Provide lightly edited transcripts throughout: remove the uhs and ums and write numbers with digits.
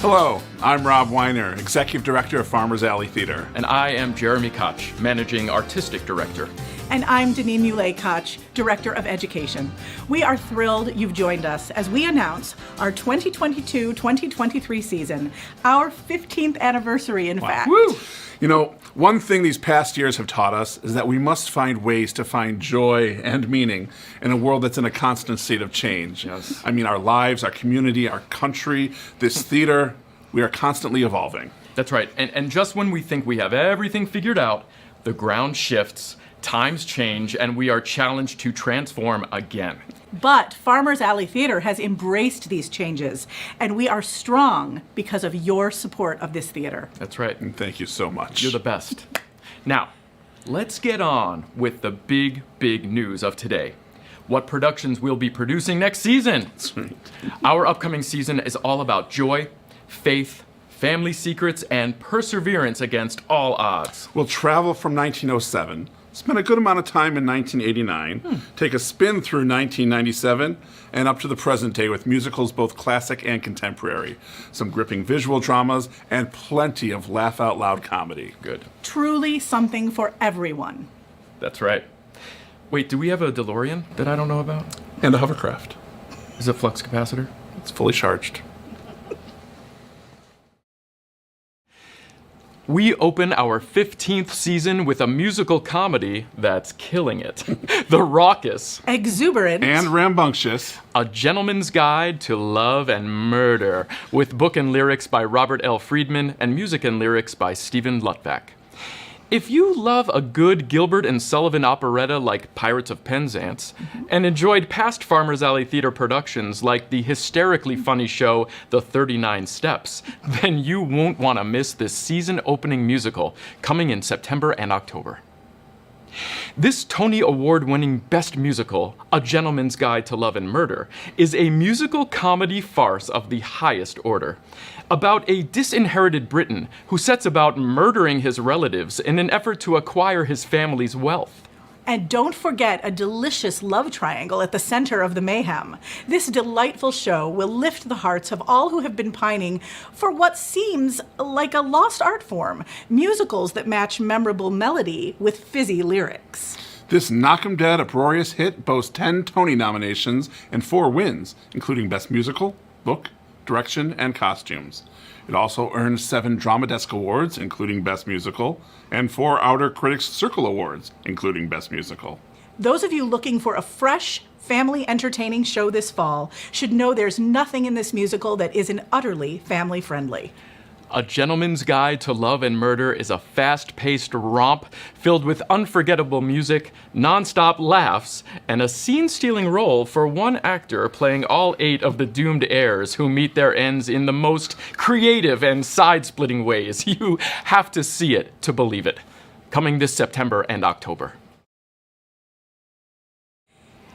Hello, I'm Rob Weiner, Executive Director of Farmers Alley Theater. And I am Jeremy Koch, Managing Artistic Director. And I'm Deneen Muley-Koch, Director of Education. We are thrilled you've joined us as we announce our 2022-2023 season, our 15th anniversary, in fact. Woo! You know, one thing these past years have taught us is that we must find ways to find joy and meaning in a world that's in a constant state of change. Yes. I mean, our lives, our community, our country, this theater, we are constantly evolving. That's right. And just when we think we have everything figured out, the ground shifts, times change, and we are challenged to transform again. But Farmers Alley Theater has embraced these changes, and we are strong because of your support of this theater. That's right. And thank you so much. You're the best. Now, let's get on with the big news of today. What productions we'll be producing next season. That's right. Our upcoming season is all about joy, faith, family secrets, and perseverance against all odds. We'll travel from 1907, spend a good amount of time in 1989, take a spin through 1997, and up to the present day with musicals both classic and contemporary, some gripping visual dramas, and plenty of laugh-out-loud comedy. Good. Truly something for everyone. That's right. Wait, do we have a DeLorean that I don't know about? And a hovercraft. Is it flux capacitor? It's fully charged. We open our 15th season with a musical comedy that's killing it. The raucous, Exuberant. And rambunctious. A Gentleman's Guide to Love and Murder, with book and lyrics by Robert L. Friedman and music and lyrics by Stephen Luttbach. If you love a good Gilbert and Sullivan operetta like Pirates of Penzance, and enjoyed past Farmers Alley Theater productions like the hysterically funny show The 39 Steps, then you won't want to miss this season-opening musical coming in September and October. This Tony Award-winning Best Musical, A Gentleman's Guide to Love and Murder, is a musical comedy farce of the highest order, about a disinherited Briton who sets about murdering his relatives in an effort to acquire his family's wealth. And don't forget a delicious love triangle at the center of the mayhem. This delightful show will lift the hearts of all who have been pining for what seems like a lost art form, musicals that match memorable melody with fizzy lyrics. This knock 'em dead uproarious hit boasts 10 Tony nominations and 4 wins, including Best Musical, Book, Direction, and Costumes. It also earned 7 Drama Desk Awards, including Best Musical, and 4 Outer Critics Circle Awards, including Best Musical. Those of you looking for a fresh, family entertaining show this fall should know there's nothing in this musical that isn't utterly family friendly. A Gentleman's Guide to Love and Murder is a fast-paced romp filled with unforgettable music, non-stop laughs, and a scene-stealing role for one actor playing all 8 of the doomed heirs who meet their ends in the most creative and side-splitting ways. You have to see it to believe it. Coming this September and October.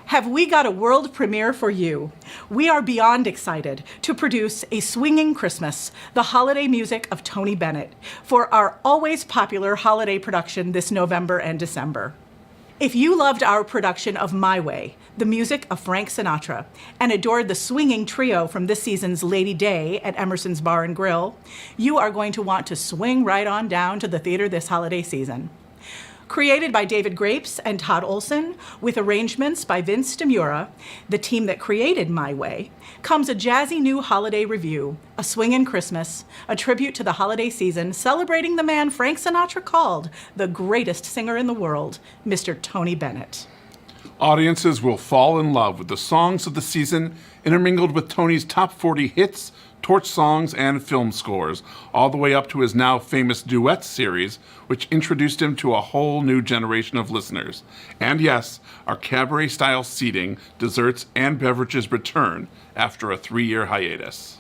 Have we got a world premiere for you? We are beyond excited to produce a Swingin Christmas, the holiday music of Tony Bennett, for our always popular holiday production this November and December. If you loved our production of My Way, the music of Frank Sinatra, and adored the swinging trio from this season's Lady Day at Emerson's Bar and Grill, you are going to want to swing right on down to the theater this holiday season. Created by David Grapes and Todd Olson, with arrangements by Vince DeMura, the team that created My Way, comes a jazzy new holiday review, a Swingin Christmas, a tribute to the holiday season celebrating the man Frank Sinatra called the greatest singer in the world, Mr. Tony Bennett. Audiences will fall in love with the songs of the season intermingled with Tony's top 40 hits, torch songs, and film scores, all the way up to his now famous duet series, which introduced him to a whole new generation of listeners. And yes, our cabaret-style seating, desserts, and beverages return after a 3-year hiatus.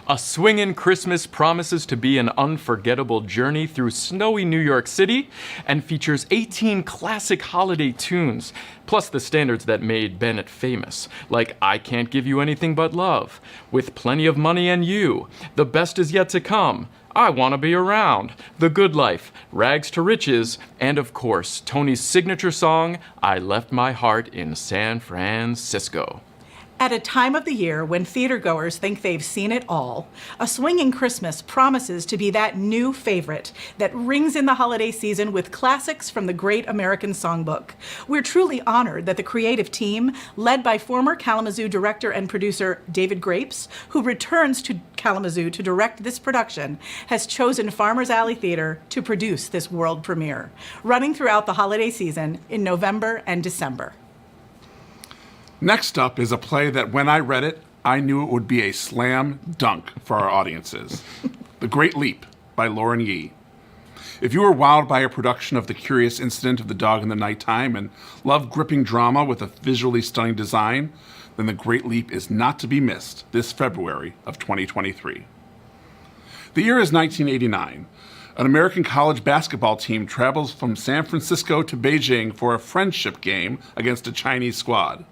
A Swingin Christmas promises to be an unforgettable journey through snowy New York City and features 18 classic holiday tunes, plus the standards that made Bennett famous, like I Can't Give You Anything But Love, With Plenty of Money and You, The Best Is Yet to Come, I Want to Be Around, The Good Life, Rags to Riches, and of course, Tony's signature song, I Left My Heart in San Francisco. At a time of the year when theatergoers think they've seen it all, A Swingin Christmas promises to be that new favorite that rings in the holiday season with classics from the great American songbook. We're truly honored that the creative team, led by former Kalamazoo director and producer David Grapes, who returns to Kalamazoo to direct this production, has chosen Farmers Alley Theater to produce this world premiere, running throughout the holiday season in November and December. Next up is a play that when I read it, I knew it would be a slam dunk for our audiences. The Great Leap by Lauren Yee. If you were wowed by a production of The Curious Incident of the Dog in the Nighttime and love gripping drama with a visually stunning design, then The Great Leap is not to be missed this February of 2023. The year is 1989. An American college basketball team travels from San Francisco to Beijing for a friendship game against a Chinese squad.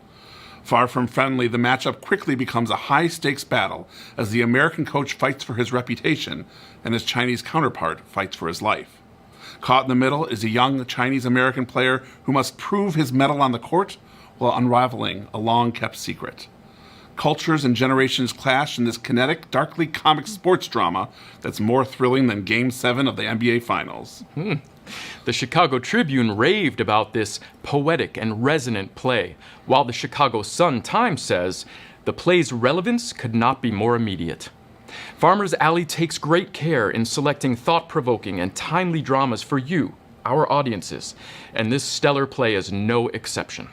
Far from friendly, the matchup quickly becomes a high-stakes battle as the American coach fights for his reputation and his Chinese counterpart fights for his life. Caught in the middle is a young Chinese-American player who must prove his mettle on the court while unraveling a long-kept secret. Cultures and generations clash in this kinetic, darkly comic sports drama that's more thrilling than Game 7 of the NBA Finals. The Chicago Tribune raved about this poetic and resonant play, while the Chicago Sun-Times says, the play's relevance could not be more immediate. Farmers Alley takes great care in selecting thought-provoking and timely dramas for you, our audiences, and this stellar play is no exception.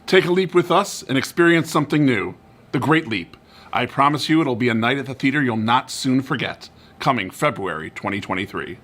Take a leap with us and experience something new. The Great Leap. I promise you it'll be a night at the theater you'll not soon forget. Coming February 2023.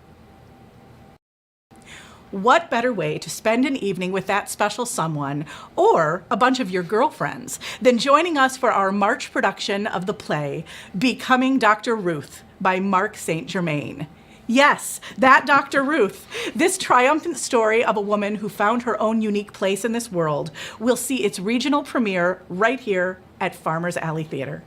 What better way to spend an evening with that special someone, or a bunch of your girlfriends, than joining us for our March production of the play, Becoming Dr. Ruth by Mark St. Germain. Yes, that Dr. Ruth. This triumphant story of a woman who found her own unique place in this world will see its regional premiere right here at Farmers Alley Theater.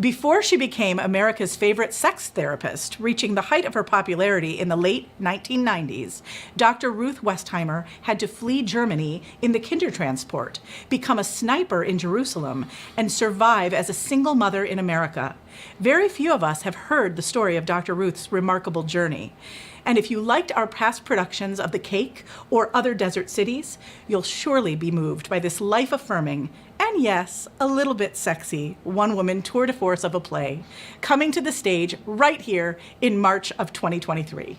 Before she became America's favorite sex therapist, reaching the height of her popularity in the late 1990s, Dr. Ruth Westheimer had to flee Germany in the Kindertransport, become a sniper in Jerusalem, and survive as a single mother in America. Very few of us have heard the story of Dr. Ruth's remarkable journey. And if you liked our past productions of The Cake or other desert cities, you'll surely be moved by this life-affirming, and yes, a little bit sexy, one-woman tour de force of a play, coming to the stage right here in March of 2023.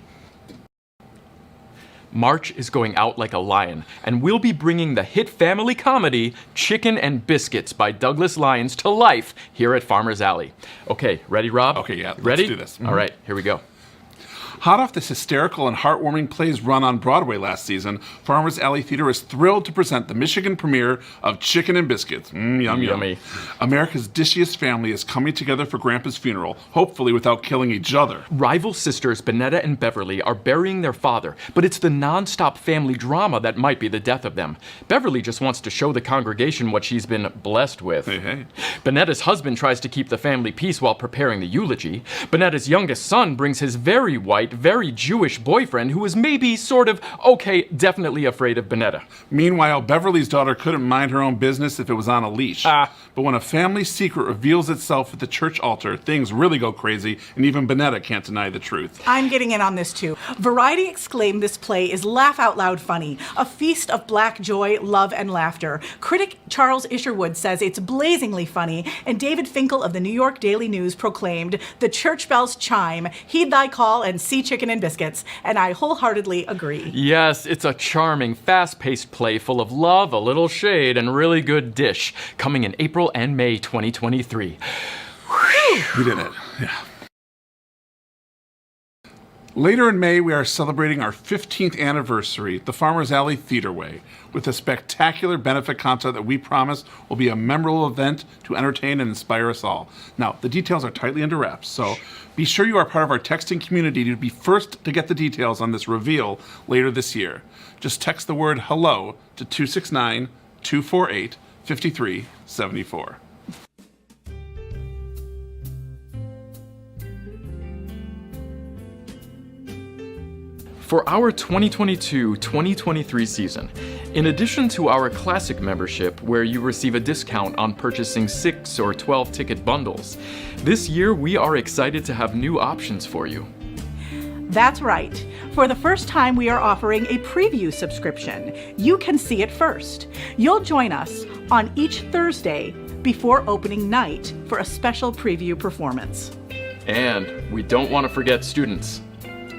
March is going out like a lion, and we'll be bringing the hit family comedy Chicken and Biscuits by Douglas Lyons to life here at Farmers Alley. Okay, ready, Rob? Okay, yeah, ready? let's do this. All right, here we go. Hot off this hysterical and heartwarming play's run on Broadway last season, Farmers Alley Theater is thrilled to present the Michigan premiere of Chicken and Biscuits. Yum, yum. Yummy. America's dishiest family is coming together for Grandpa's funeral, hopefully without killing each other. Rival sisters Bonetta and Beverly are burying their father, but it's the non-stop family drama that might be the death of them. Beverly just wants to show the congregation what she's been blessed with. Hey. Bonetta's husband tries to keep the family peace while preparing the eulogy. Bonetta's youngest son brings his very white, very Jewish boyfriend who is maybe sort of, okay, definitely afraid of Bonetta. Meanwhile, Beverly's daughter couldn't mind her own business if it was on a leash. But when a family secret reveals itself at the church altar, things really go crazy, and even Bonetta can't deny the truth. I'm getting in on this too. Variety exclaimed this play is laugh-out-loud funny, a feast of black joy, love, and laughter. Critic Charles Isherwood says it's blazingly funny, and David Finkel of the New York Daily News proclaimed, "The church bells chime, heed thy call, and see Chicken and Biscuits," and I wholeheartedly agree. Yes, it's a charming, fast-paced play full of love, a little shade, and really good dish, coming in April and May 2023. We did it. Yeah. Later in May, we are celebrating our 15th anniversary, the Farmers Alley Theater Way, with a spectacular benefit concert that we promise will be a memorable event to entertain and inspire us all. Now, the details are tightly under wraps, so be sure you are part of our texting community to be first to get the details on this reveal later this year. Just text the word HELLO to 269-248-5374. For our 2022-2023 season, In addition to our classic membership, where you receive a discount on purchasing 6 or 12 ticket bundles, this year we are excited to have new options for you. That's right. For the first time, we are offering a preview subscription. You can see it first. You'll join us on each Thursday before opening night for a special preview performance. And we don't want to forget students.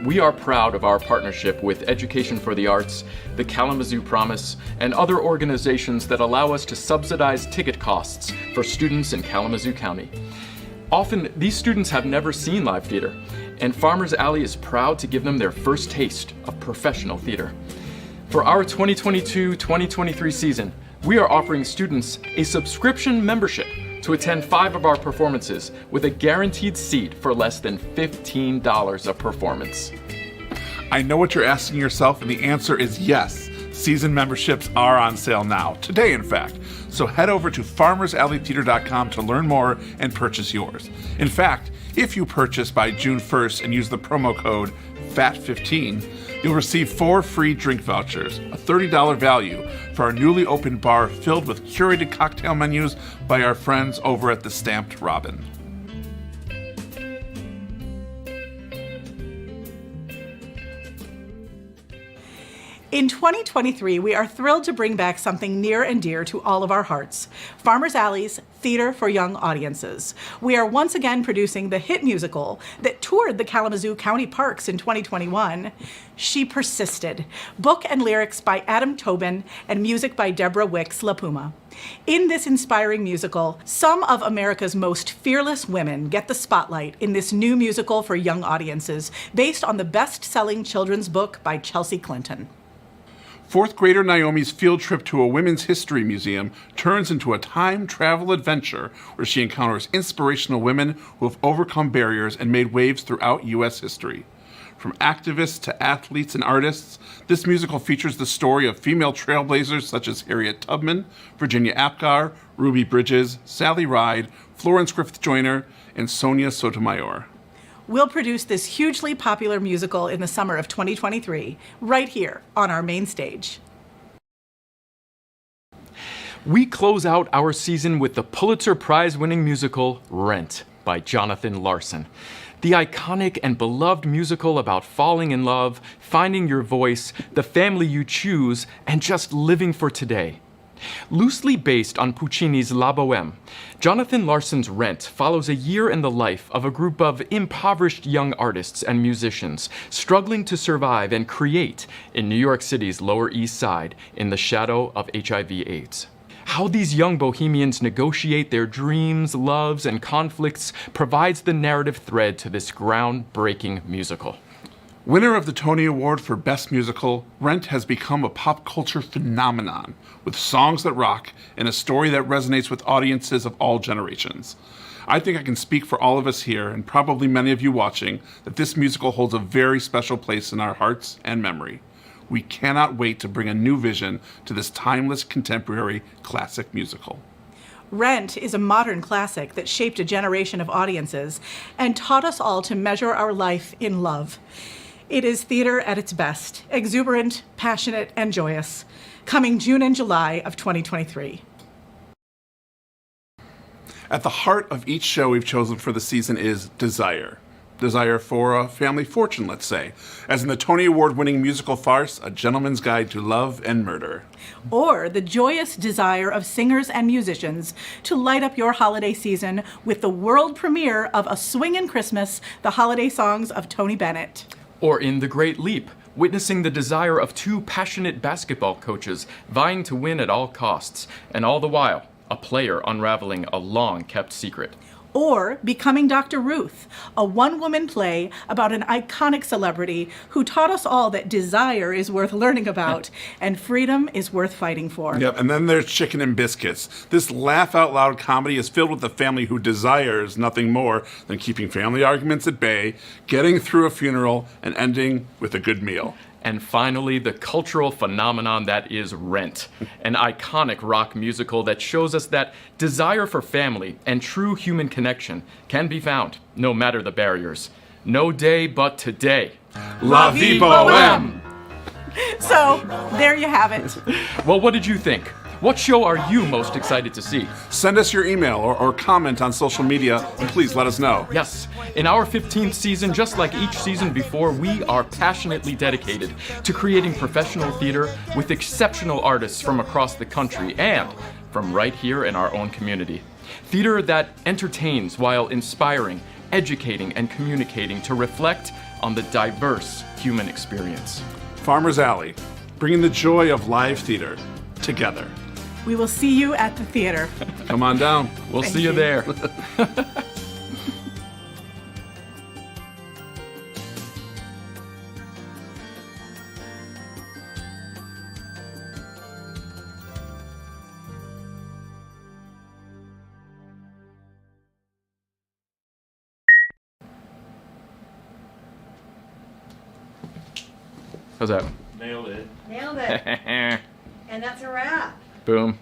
We are proud of our partnership with Education for the Arts, the Kalamazoo Promise, and other organizations that allow us to subsidize ticket costs for students in Kalamazoo County. Often, these students have never seen live theater, and Farmers Alley is proud to give them their first taste of professional theater. For our 2022-2023 season, we are offering students a subscription membership to attend 5 of our performances with a guaranteed seat for less than $15 a performance. I know what you're asking yourself, and the answer is yes. Season memberships are on sale now, today in fact. So head over to farmersalleytheater.com to learn more and purchase yours. In fact, if you purchase by June 1st and use the promo code FAT15, you'll receive 4 free drink vouchers, a $30 value for our newly opened bar filled with curated cocktail menus by our friends over at the Stamped Robin. In 2023, we are thrilled to bring back something near and dear to all of our hearts, Farmers Alley's Theater for Young Audiences. We are once again producing the hit musical that toured the Kalamazoo County Parks in 2021, She Persisted, book and lyrics by Adam Tobin and music by Deborah Wicks La Puma. In this inspiring musical, some of America's most fearless women get the spotlight in this new musical for young audiences based on the best-selling children's book by Chelsea Clinton. Fourth grader Naomi's field trip to a women's history museum turns into a time travel adventure where she encounters inspirational women who have overcome barriers and made waves throughout U.S. history. From activists to athletes and artists, this musical features the story of female trailblazers such as Harriet Tubman, Virginia Apgar, Ruby Bridges, Sally Ride, Florence Griffith Joyner, and Sonia Sotomayor. We'll produce this hugely popular musical in the summer of 2023, right here on our main stage. We close out our season with the Pulitzer Prize-winning musical Rent by Jonathan Larson. The iconic and beloved musical about falling in love, finding your voice, the family you choose, and just living for today. Loosely based on Puccini's La Bohème, Jonathan Larson's Rent follows a year in the life of a group of impoverished young artists and musicians struggling to survive and create in New York City's Lower East Side in the shadow of HIV/AIDS. How these young bohemians negotiate their dreams, loves, and conflicts provides the narrative thread to this groundbreaking musical. Winner of the Tony Award for Best Musical, Rent has become a pop culture phenomenon, with songs that rock and a story that resonates with audiences of all generations. I think I can speak for all of us here, and probably many of you watching, that this musical holds a very special place in our hearts and memory. We cannot wait to bring a new vision to this timeless contemporary classic musical. Rent is a modern classic that shaped a generation of audiences and taught us all to measure our life in love. It is theater at its best, exuberant, passionate, and joyous, coming June and July of 2023. At the heart of each show we've chosen for the season is desire. Desire for a family fortune, let's say, as in the Tony Award-winning musical farce, A Gentleman's Guide to Love and Murder. Or the joyous desire of singers and musicians to light up your holiday season with the world premiere of A Swingin Christmas, the holiday songs of Tony Bennett. Or in The Great Leap, witnessing the desire of 2 passionate basketball coaches vying to win at all costs, and all the while, a player unraveling a long-kept secret. Or Becoming Dr. Ruth, a one-woman play about an iconic celebrity who taught us all that desire is worth learning about and freedom is worth fighting for. Yep, and then there's Chicken and Biscuits. This laugh-out-loud comedy is filled with a family who desires nothing more than keeping family arguments at bay, getting through a funeral, and ending with a good meal. And finally, the cultural phenomenon that is Rent, an iconic rock musical that shows us that desire for family and true human connection can be found, no matter the barriers. No day but today. La vie bohème! So, there you have it. Well, what did you think? What show are you most excited to see? Send us your email or comment on social media, and please let us know. Yes, in our 15th season, just like each season before, we are passionately dedicated to creating professional theater with exceptional artists from across the country and from right here in our own community. Theater that entertains while inspiring, educating, and communicating to reflect on the diverse human experience. Farmer's Alley, bringing the joy of live theater together. We will see you at the theater. Come on down. We'll Thank see you you. there. How's that? Nailed it. Nailed it. And that's a wrap. Boom.